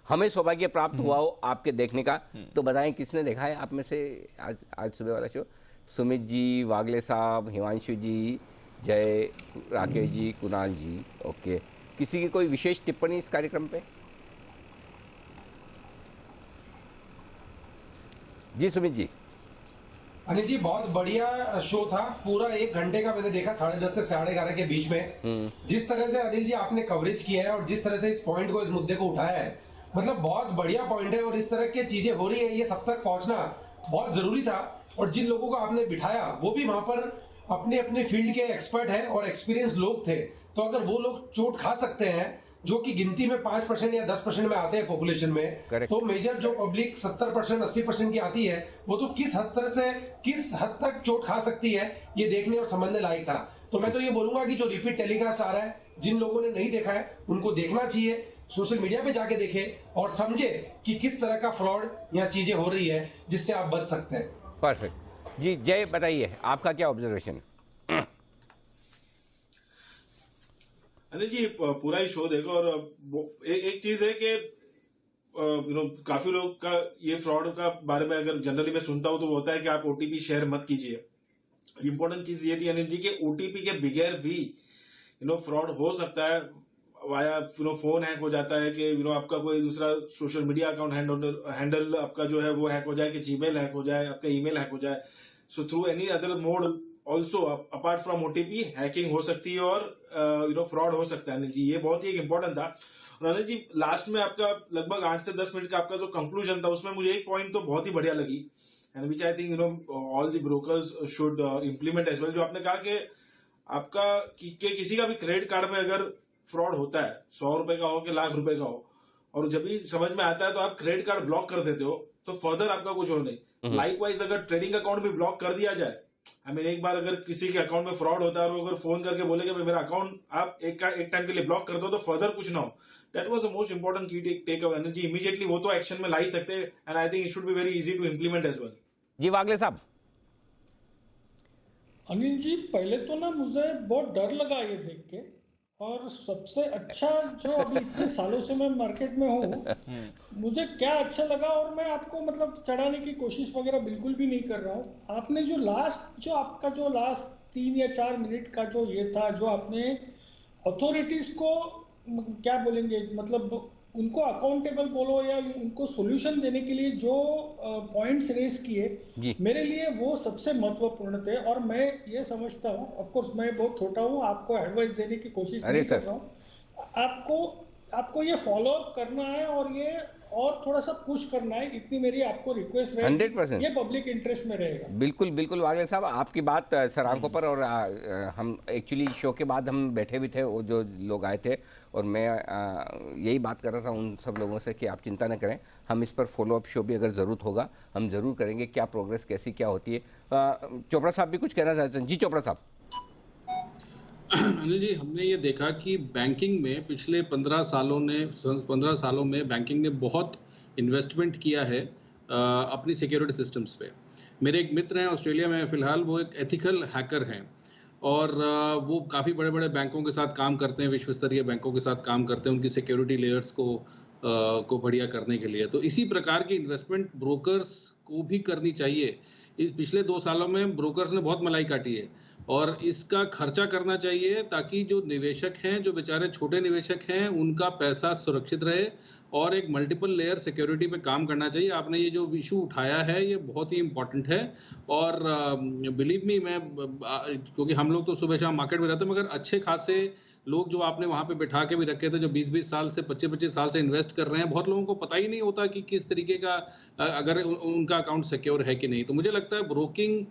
हमें सौभाग्य प्राप्त हुआ हो आपके देखने का, तो बताएं किसने देखा है आप में से आज आज सुबह वाला शो? सुमित जी, वागले साहब, हिमांशु जी, जय, राकेश जी, कुणाल जी। ओके, किसी की कोई विशेष टिप्पणी इस कार्यक्रम पे? जी सुमित जी। अनिल जी, बहुत बढ़िया शो था। पूरा 1 घंटे का मैंने देखा, 10:30 से 11:30 के बीच में। जिस तरह से अनिल जी आपने कवरेज किया है और जिस तरह से इस पॉइंट को, इस मुद्दे को उठाया है, मतलब बहुत बढ़िया पॉइंट है। और इस तरह की चीजें हो रही है, ये सब तक पहुंचना बहुत जरूरी था। और जिन लोगों को आपने बिठाया वो भी वहां पर अपने अपने फील्ड के एक्सपर्ट हैं और एक्सपीरियंस लोग थे। तो अगर वो लोग चोट खा सकते हैं, जो कि गिनती में 5% या 10% में आते हैं पॉपुलेशन में, करेक्ट। तो मेजर जो पब्लिक 70% 80% की आती है, वो तो किस हद तक चोट खा सकती है, ये देखने और समझने लायक था। तो मैं तो ये बोलूंगा कि जो रिपीट टेलीकास्ट आ रहा है, जिन लोगों ने नहीं देखा है उनको देखना चाहिए, सोशल मीडिया पे जाके देखे और समझे कि किस तरह का फ्रॉड या चीजें हो रही है जिससे आप बच सकते हैं। परफेक्ट जी। जय, बताइए आपका क्या ऑब्जर्वेशन? अनिल जी, पूरा ही शो देखो। और एक चीज है कि काफी लोग का ये फ्रॉड का बारे में अगर जनरली मैं सुनता हूं तो वो होता है कि आप ओटीपी शेयर मत कीजिए। इंपॉर्टेंट चीज ये थी अनिल जी कि ओटीपी के बगैर भी फ्रॉड हो सकता है। वाया फोन हैक हो जाता है कि आपका कोई दूसरा सोशल मीडिया अकाउंट हैंडल आपका जो है वो हैक हो जाए, कि जीमेल हैक हो जाए, आपका ईमेल हैक हो जाए। So through any other mode also apart from OTP hacking हो सकती है और फ्रॉड हो सकता है। अनिल जी, ये बहुत ही इंपॉर्टेंट था। और अनिल जी, लास्ट में आपका लगभग 8 से 10 मिनट का आपका जो कंक्लूजन था, उसमें मुझे एक पॉइंट तो बहुत ही बढ़िया लगी, and which I think all the brokers should implement as well. जो आपने कहा कि आपका किसी का भी क्रेडिट कार्ड में अगर फ्रॉड होता है, 100 रुपए का हो कि लाख रुपए का हो, और जब भी समझ में आता है तो आप क्रेडिट कार्ड ब्लॉक कर देते हो, तो फर्दर आपका कुछ हो नहीं। लाइकवाइज अगर ट्रेडिंग अकाउंट भी ब्लॉक कर दिया जाए, आई मीन एक बार अगर किसी के अकाउंट में फ्रॉड होता है और वो अगर फोन करके बोले कि मेरा अकाउंट आप एक टाइम के लिए ब्लॉक कर दो, तो फर्दर कुछ ना हो। That was the most important key takeaway energy. Immediately वो तो एक्शन में ला ही सकते हैं, and I think it should be very easy to implement as well. जी वागले साहब। अनिल जी, पहले तो ना मुझे बहुत डर लगा ये देख के। और सबसे अच्छा, जो अभी इतने सालों से मैं मार्केट में हूँ, मुझे क्या अच्छा लगा, और मैं आपको मतलब चढ़ाने की कोशिश वगैरह बिल्कुल भी नहीं कर रहा हूँ। आपने जो आपका जो लास्ट 3 या 4 मिनट का जो ये था, जो आपने अथॉरिटीज को क्या बोलेंगे, मतलब उनको अकाउंटेबल बोलो या उनको सॉल्यूशन देने के लिए जो पॉइंट्स रेस किए, जी। मेरे लिए वो सबसे महत्वपूर्ण थे। और मैं ये समझता हूँ, ऑफ कोर्स मैं बहुत छोटा हूँ, आपको एडवाइस देने की कोशिश अरे नहीं कर सर। रहा हूँ। आपको आपको ये फॉलो अप करना है और ये और थोड़ा सा पुश करना है, इतनी मेरी आपको रिक्वेस्ट रहेगी। 100%। ये पब्लिक इंटरेस्ट में रहेगा। बिल्कुल बिल्कुल वागले साहब, आपकी बात सर आंखों पर। और हम एक्चुअली शो के बाद हम बैठे भी थे, वो जो लोग आए थे, और मैं यही बात कर रहा था उन सब लोगों से कि आप चिंता न करें, हम इस पर फॉलोअप शो भी अगर ज़रूरत होगा हम ज़रूर करेंगे। क्या प्रोग्रेस कैसी क्या होती है। चोपड़ा साहब भी कुछ कहना चाहते हैं? जी चोपड़ा साहब। अनिल जी, हमने ये देखा कि बैंकिंग में पिछले 15 सालों में बैंकिंग ने बहुत इन्वेस्टमेंट किया है अपनी सिक्योरिटी सिस्टम्स पे। मेरे एक मित्र हैं ऑस्ट्रेलिया में फ़िलहाल, वो एक एथिकल हैकर हैं, और वो काफ़ी बड़े-बड़े बैंकों के साथ काम करते हैं, विश्व स्तरीय बैंकों के साथ काम करते हैं उनकी सिक्योरिटी लेयर्स को बढ़िया करने के लिए। तो इसी प्रकार की इन्वेस्टमेंट ब्रोकर्स को भी करनी चाहिए। इस पिछले 2 सालों में ब्रोकर्स ने बहुत मलाई काटी है, और इसका खर्चा करना चाहिए ताकि जो निवेशक हैं, जो बेचारे छोटे निवेशक हैं, उनका पैसा सुरक्षित रहे, और एक मल्टीपल लेयर सिक्योरिटी पे काम करना चाहिए। आपने ये जो इशू उठाया है, ये बहुत ही इम्पोर्टेंट है। और बिलीव मी, क्योंकि हम लोग तो सुबह शाम मार्केट में रहते हैं, मगर अच्छे खासे लोग जो आपने वहाँ पे बिठा के भी रखे थे, जो 20-20 साल से 25-25 साल से इन्वेस्ट कर रहे हैं, बहुत लोगों को पता ही नहीं होता कि किस तरीके का अगर उनका अकाउंट सिक्योर है कि नहीं। तो मुझे लगता है ब्रोकिंग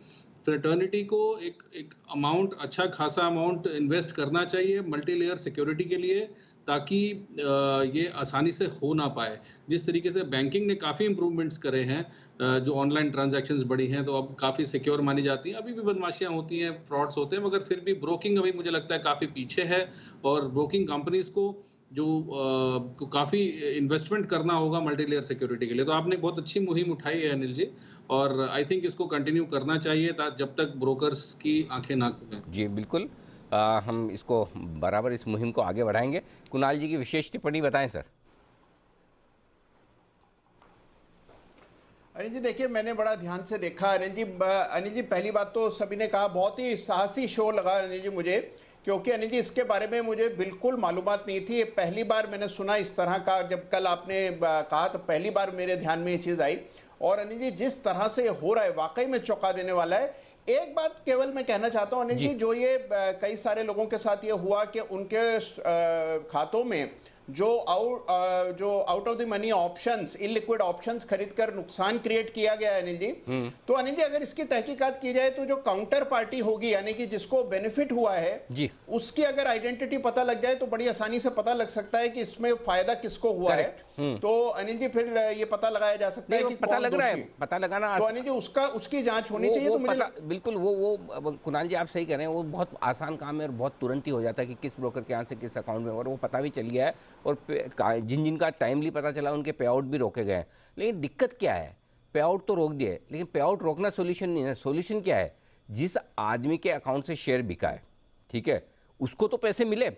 फ्रेटर्निटी को एक अमाउंट, अच्छा खासा अमाउंट इन्वेस्ट करना चाहिए मल्टी लेयर सिक्योरिटी के लिए, ताकि ये आसानी से हो ना पाए। जिस तरीके से बैंकिंग ने काफ़ी इंप्रूवमेंट्स करे हैं, जो ऑनलाइन ट्रांजैक्शंस बढ़ी हैं, तो अब काफ़ी सिक्योर मानी जाती हैं। अभी भी बदमाशियाँ होती हैं, फ्रॉड्स होते हैं, मगर फिर भी ब्रोकिंग अभी मुझे लगता है काफ़ी पीछे है। और ब्रोकिंग कंपनीज़ को को काफ़ी इन्वेस्टमेंट करना होगा मल्टी लेयर सिक्योरिटी के लिए। तो आपने बहुत अच्छी मुहिम उठाई है अनिल जी, और आई थिंक इसको कंटिन्यू करना चाहिए जब तक ब्रोकर्स की आंखें ना खुलें। जी बिल्कुल। हम इसको बराबर इस मुहिम को आगे बढ़ाएंगे। कुणाल जी की विशेष टिप्पणी बताएं सर। अनिल जी देखिए, मैंने बड़ा ध्यान से देखा अनिल जी पहली बात तो सभी ने कहा बहुत ही साहसी शो लगा अनिल जी मुझे, क्योंकि अनिल जी इसके बारे में मुझे बिल्कुल मालूमात नहीं थी। ये पहली बार मैंने सुना इस तरह का, जब कल आपने कहा तो पहली बार मेरे ध्यान में ये चीज़ आई। और अनिल जी जिस तरह से हो रहा है वाकई में चौंका देने वाला है। एक बात केवल मैं कहना चाहता हूँ अनिल जी, जो ये कई सारे लोगों के साथ ये हुआ कि उनके खातों में जो out of the money options, illiquid options खरीदकर नुकसान क्रिएट किया गया है अनिल जी, तो अनिल जी अगर इसकी तहकीकात की जाए तो जो काउंटर पार्टी होगी, यानी कि जिसको बेनिफिट हुआ है जी, उसकी अगर आइडेंटिटी पता लग जाए तो बड़ी आसानी से पता लग सकता है कि इसमें फायदा किसको हुआ है। तो अनिल जी फिर ये पता लगाया जा सकता है कि पता लग रहा है, पता लगाना तो अनिल जी उसकी जांच होनी चाहिए। तो मुझे बिल्कुल वो कुणाल जी आप सही कह रहे हैं, वो बहुत आसान काम है और बहुत तुरंत ही हो जाता है कि किस ब्रोकर के यहाँ से किस अकाउंट में, और वो पता भी चल गया है और जिन जिनका टाइमली पता चला उनके पे आउट भी रोके गए। लेकिन दिक्कत क्या है, पे आउट तो रोक दिए, लेकिन पे आउट रोकना सोल्यूशन नहीं है। सोल्यूशन क्या है, जिस आदमी के अकाउंट से शेयर बिका है, ठीक है, उसको तो पैसे मिले।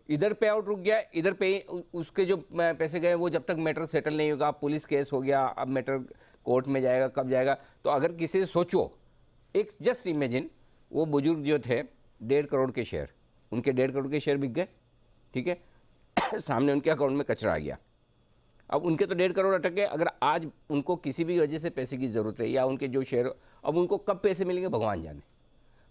इधर पे आउट रुक गया, इधर पे उसके जो पैसे गए वो जब तक मैटर सेटल नहीं होगा, पुलिस केस हो गया, अब मैटर कोर्ट में जाएगा, कब जाएगा। तो अगर किसी से सोचो, एक जस्ट इमेजिन, वो बुजुर्ग जो थे 1.5 करोड़ के शेयर, उनके 1.5 करोड़ के शेयर बिक गए, ठीक है, सामने उनके अकाउंट में कचरा आ गया। अब उनके तो 1.5 करोड़ अटक गए। अगर आज उनको किसी भी वजह से पैसे की ज़रूरत है या उनके जो शेयर, अब उनको कब पैसे मिलेंगे भगवान जाने।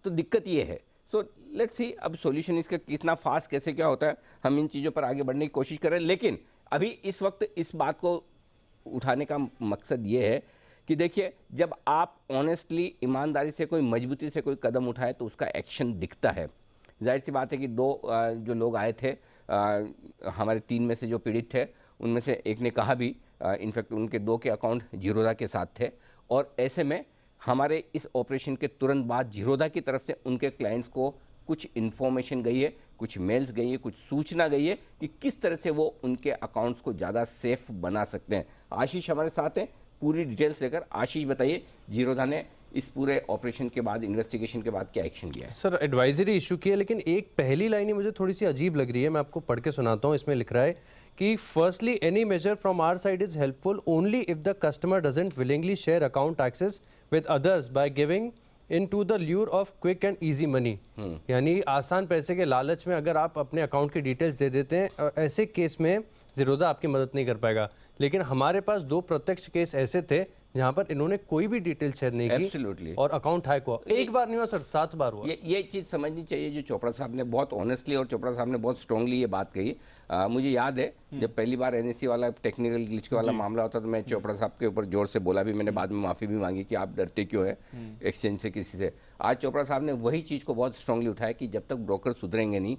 तो दिक्कत ये है। सो लेट्स सी अब सॉल्यूशन इसका कितना फास्ट कैसे क्या होता है, हम इन चीज़ों पर आगे बढ़ने की कोशिश करें। लेकिन अभी इस वक्त इस बात को उठाने का मकसद ये है कि देखिए, जब आप ऑनेस्टली ईमानदारी से कोई मजबूती से कोई कदम उठाए तो उसका एक्शन दिखता है। जाहिर सी बात है कि दो जो लोग आए थे, हमारे 3 में से जो पीड़ित थे, उनमें से एक ने कहा भी, इनफैक्ट उनके 2 के अकाउंट जीरोधा के साथ थे, और ऐसे में हमारे इस ऑपरेशन के तुरंत बाद जीरोधा की तरफ से उनके क्लाइंट्स को कुछ इन्फॉर्मेशन गई है, कुछ मेल्स गई है, कुछ सूचना गई है कि किस तरह से वो उनके अकाउंट्स को ज़्यादा सेफ बना सकते हैं। आशीष हमारे साथ हैं पूरी डिटेल्स लेकर। आशीष बताइए, जीरोधा ने इस पूरे ऑपरेशन के बाद, इन्वेस्टिगेशन के बाद क्या एक्शन लिया है? सर एडवाइजरी इशू की है, लेकिन एक पहली लाइन ही मुझे थोड़ी सी अजीब लग रही है, मैं आपको पढ़ के सुनाता हूँ। इसमें लिख रहा है कि firstly any measure from our side is helpful only if the customer doesn't willingly share account access with others by giving into the lure of quick and easy money. यानी आसान पैसे के लालच में अगर आप अपने अकाउंट की डिटेल्स दे देते हैं, ऐसे केस में जीरोधा आपकी मदद नहीं कर पाएगा। लेकिन हमारे पास 2 प्रत्यक्ष केस ऐसे थे जहां पर इन्होंने कोई भी डिटेल शेयर नहीं की। Absolutely. और अकाउंट हैक हुआ। एक बार नहीं हुआ सर, 7 बार हुआ। ये चीज़ समझनी चाहिए जो चोपड़ा साहब ने बहुत ऑनेस्टली और चोपड़ा साहब ने बहुत स्ट्रांगली ये बात कही। मुझे याद है जब पहली बार एनएससी वाला टेक्निकल ग्लिच वाला मामला होता तो मैं चोपड़ा साहब के ऊपर जोर से बोला भी, मैंने बाद में माफ़ी भी मांगी कि आप डरते क्यों है एक्सचेंज से किसी से। आज चोपड़ा साहब ने वही चीज़ को बहुत स्ट्रांगली उठाया कि जब तक ब्रोकर सुधरेंगे नहीं,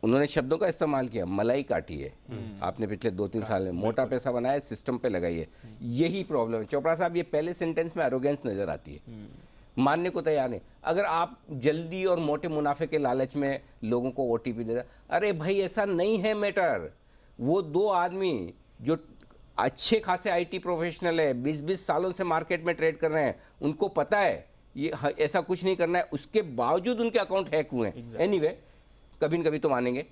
उन्होंने शब्दों का इस्तेमाल किया, मलाई काटी है आपने पिछले 2-3 साल में, मोटा पैसा बनाया, सिस्टम पे लगाइए, यही प्रॉब्लम है। चोपड़ा साहब, ये पहले सेंटेंस में एरोगेंस नजर आती है, मानने को तैयार नहीं। अगर आप जल्दी और मोटे मुनाफे के लालच में लोगों को ओटीपी दे रहे, अरे भाई ऐसा नहीं है मैटर। वो 2 आदमी जो अच्छे खासे आईटी प्रोफेशनल है, 20-20 सालों से मार्केट में ट्रेड कर रहे हैं, उनको पता है ये ऐसा कुछ नहीं करना है, उसके बावजूद उनके अकाउंट हैक हुए हैं। एनीवे, कभी न कभी तो मानेंगे।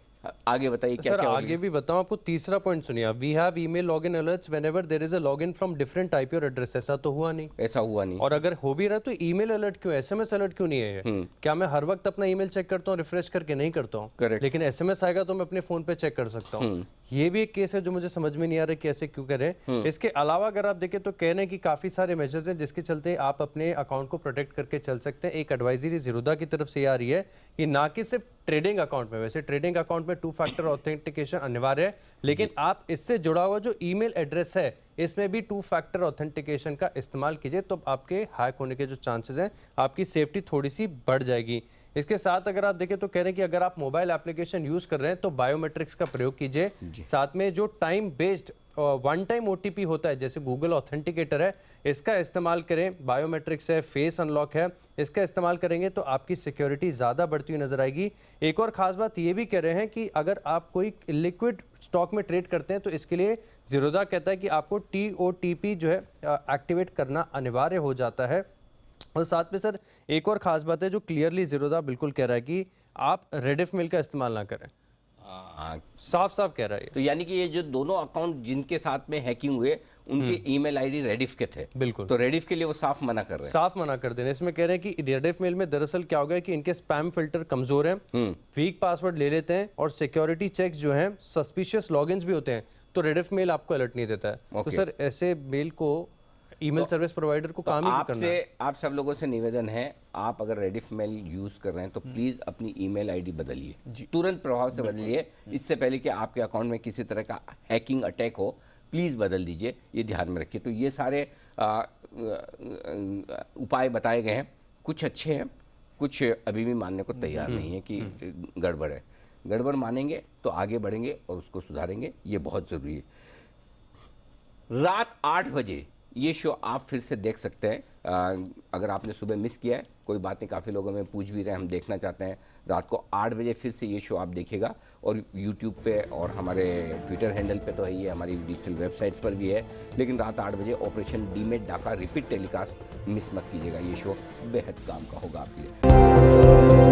आगे बताइए क्या क्या आगे भी बताऊं आपको। तीसरा पॉइंट सुनिए, we have email login alerts whenever there is a login from different type or address. ऐसा तो हुआ नहीं, ऐसा हुआ नहीं। और अगर हो भी रहा तो ईमेल अलर्ट क्यों, एसएमएस अलर्ट क्यों नहीं है? क्या मैं हर वक्त अपना ईमेल चेक करता हूँ रिफ्रेश करके? नहीं करता हूँ, लेकिन एसएमएस आएगा तो मैं अपने फोन पे चेक कर सकता हूँ। ये भी एक केस है जो मुझे समझ में नहीं आ रहा कि ऐसे क्यों करें। इसके अलावा अगर आप देखें तो कह रहे हैं कि काफी सारे मेजर्स हैं जिसके चलते आप अपने अकाउंट को प्रोटेक्ट करके चल सकते हैं। एक एडवाइजरी जीरोधा की तरफ से ये आ रही है कि ना कि सिर्फ ट्रेडिंग अकाउंट में, वैसे ट्रेडिंग अकाउंट में 2 फैक्टर ऑथेंटिकेशन अनिवार्य है, लेकिन आप इससे जुड़ा हुआ जो ईमेल एड्रेस है इसमें भी 2 फैक्टर ऑथेंटिकेशन का इस्तेमाल कीजिए, तो आपके हैक होने के जो चांसेस हैं, आपकी सेफ्टी थोड़ी सी बढ़ जाएगी। इसके साथ अगर आप देखें तो कह रहे हैं कि अगर आप मोबाइल एप्लीकेशन यूज कर रहे हैं तो बायोमेट्रिक्स का प्रयोग कीजिए। साथ में जो टाइम बेस्ड 1 टाइम ओटीपी होता है, जैसे गूगल ऑथेंटिकेटर है, इसका इस्तेमाल करें। बायोमेट्रिक्स है, फेस अनलॉक है, इसका इस्तेमाल करेंगे तो आपकी सिक्योरिटी ज़्यादा बढ़ती हुई नजर आएगी। एक और खास बात ये भी कह रहे हैं कि अगर आप कोई लिक्विड स्टॉक में ट्रेड करते हैं तो इसके लिए जीरोधा कहता है कि आपको TOTP जो है एक्टिवेट करना अनिवार्य हो जाता है। और साथ में सर एक और ख़ास बात है जो क्लियरली जीरोधा बिल्कुल कह रहा है कि आप रेडिफ मेल का इस्तेमाल ना करें। साफ साफ कह रहा है तो यानी कि ये जो दोनों अकाउंट जिनके साथ में हैकिंग हुए उनके ईमेल आईडी रेडिफ के थे, बिल्कुल। तो रेडिफ के लिए वो साफ मना कर रहे हैं, साफ मना कर देने। इसमें कह रहे हैं कि रेडिफ मेल में दरअसल क्या हो गया कि इनके स्पैम फिल्टर कमजोर हैं, वीक पासवर्ड ले लेते हैं और सिक्योरिटी चेक्स जो हैं सस्पिशियस लॉगिन्स भी होते हैं, तो रेडिफ मेल आपको अलर्ट नहीं देता है। तो सर ऐसे मेल को ईमेल सर्विस प्रोवाइडर को काम ही नहीं करना है। आप सब लोगों से निवेदन है, आप अगर रेडिफ मेल यूज कर रहे हैं तो प्लीज अपनी ईमेल आईडी बदलिए, तुरंत प्रभाव से बदलिए, इससे पहले कि आपके अकाउंट में किसी तरह का हैकिंग अटैक हो, प्लीज बदल दीजिए, ये ध्यान में रखिए। तो ये सारे उपाय बताए गए हैं, कुछ अच्छे हैं, कुछ अभी भी मानने को तैयार नहीं है कि गड़बड़ है। गड़बड़ मानेंगे तो आगे बढ़ेंगे और उसको सुधारेंगे, ये बहुत ज़रूरी है। रात 8 बजे ये शो आप फिर से देख सकते हैं। अगर आपने सुबह मिस किया है, कोई बात नहीं, काफ़ी लोगों में पूछ भी रहे हैं, हम देखना चाहते हैं। रात को 8 बजे फिर से ये शो आप देखिएगा, और यूट्यूब पे और हमारे ट्विटर हैंडल पे तो है ही है, हमारी डिजिटल वेबसाइट्स पर भी है, लेकिन रात 8 बजे ऑपरेशन डीमेट डाका रिपीट टेलीकास्ट मिस मत कीजिएगा। ये शो बेहद काम का होगा आपके लिए।